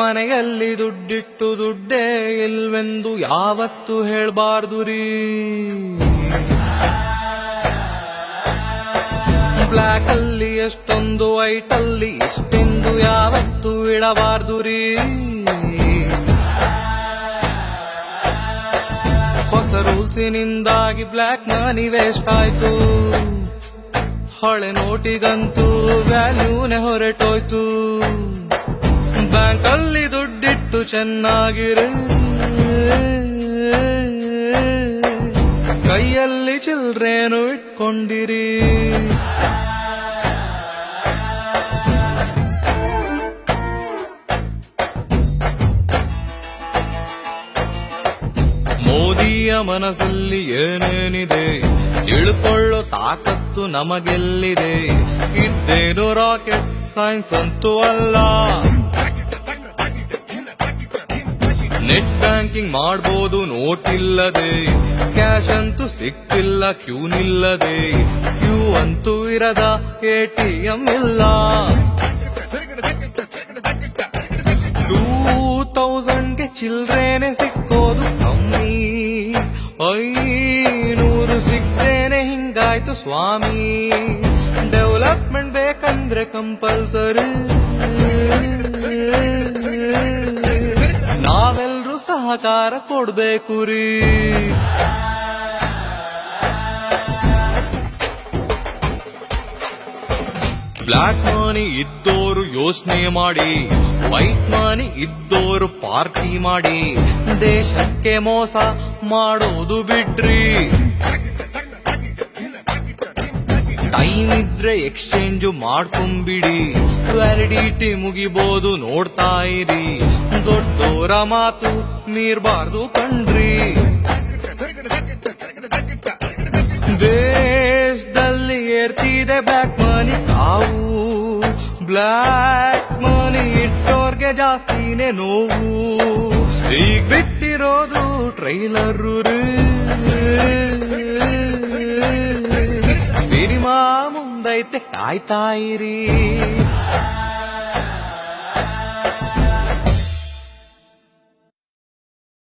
ಮನೆಯಲ್ಲಿ ದುಡ್ಡಿಟ್ಟು ದುಡ್ಡೇ ಇಲ್ವೆಂದು ಯಾವತ್ತು ಹೇಳ್ಬಾರ್ದು ರೀ. ಬ್ಲ್ಯಾಕ್ ಅಲ್ಲಿ ಎಷ್ಟೊಂದು ವೈಟ್ ಅಲ್ಲಿ ಇಷ್ಟೆಂದು ಯಾವತ್ತು ಇಡಬಾರ್ದು ರೀ. ಹೊಸ ರೂಲ್ಸಿನಿಂದಾಗಿ ಬ್ಲ್ಯಾಕ್ ಮನಿ ವೇಸ್ಟ್ ಆಯ್ತು. ಹಳೆ ನೋಟಿಗಂತೂ ವ್ಯಾಲ್ಯೂನೆ ಹೊರಟೋಯ್ತು. ಬ್ಯಾಂಕ್ ಅಲ್ಲಿ ದುಡ್ಡಿಟ್ಟು ಚೆನ್ನಾಗಿರಿ, ಕೈಯಲ್ಲಿ ಚಿಲ್ಡ್ರೇನು ಇಟ್ಕೊಂಡಿರಿ. ಮೋದಿಯ ಮನಸ್ಸಲ್ಲಿ ಏನೇನಿದೆ ತಿಳ್ಕೊಳ್ಳೋ ತಾಕತ್ತು ನಮಗೆಲ್ಲಿದೆ. ಇದ್ದೇನು ರಾಕೆಟ್ ಸೈನ್ಸ್ ಅಂತೂ ಅಲ್ಲ. ನೆಟ್ ಬ್ಯಾಂಕಿಂಗ್ ಮಾಡ್ಬೋದು ನೋಟ್ ಇಲ್ಲದೆ, ಕ್ಯಾಶ್ ಅಂತೂ ಸಿಕ್ತಿಲ್ಲ ಕ್ಯೂ ನಿಲ್ಲದೆ. ಕ್ಯೂ ಅಂತೂ ಇರದ ATM ಇಲ್ಲ. 2000ಗೆ ಚಿಲ್ಡ್ರೇನೆ ಸಿಕ್ಕೋದು ಕಮ್ಮಿ, 500 ಸಿಕ್ತೇನೆ ಹಿಂಗಾಯ್ತು ಸ್ವಾಮಿ. ಡೆವಲಪ್ಮೆಂಟ್ ಬೇಕಂದ್ರೆ ಕಂಪಲ್ಸರಿ, ನಾವೆಲ್ರೂ ಸಹಕಾರ ಕೊಡ್ಬೇಕು ರೀ. ಬ್ಲ್ಯಾಕ್ ಮನಿ ಇದ್ದೋರು ಯೋಚನೆ ಮಾಡಿ, ವೈಟ್ ಮನಿ ಇದ್ದೋರು ಪಾರ್ಟಿ ಮಾಡಿ. ದೇಶಕ್ಕೆ ಮೋಸ ಮಾಡೋದು ಬಿಡ್ರಿ. ಟೈಮ್ ಇದ್ರೆ ಎಕ್ಸ್ಚೇಂಜ್ ಮಾಡ್ಕೊಂಬಿಡಿ, ವ್ಯಾಲಿಡಿಟಿ ಮುಗಿಬೋದು ನೋಡ್ತಾ ಇರಿ. ದೊಡ್ಡೋರ ಮಾತು ಮೀರ್ಬಾರ್ದು ಕಣ್ರಿ. ದೇಶದಲ್ಲಿ ಏರ್ತಿದೆ ಬ್ಲ್ಯಾಕ್ ಮನಿ ಕಾವು. ಬ್ಲ್ಯಾಕ್ ಮನಿ ಇಟ್ಟೋರ್ಗೆ ಜಾಸ್ತಿನೇ ನೋವು. ಈಗ ಬಿಟ್ಟಿರೋದು ಟ್ರೈಲರು ರೀ. ಸಿನಿಮಾ ಮುಂದೈತೆ ಕಾಯ್ತಾ ಇರಿ.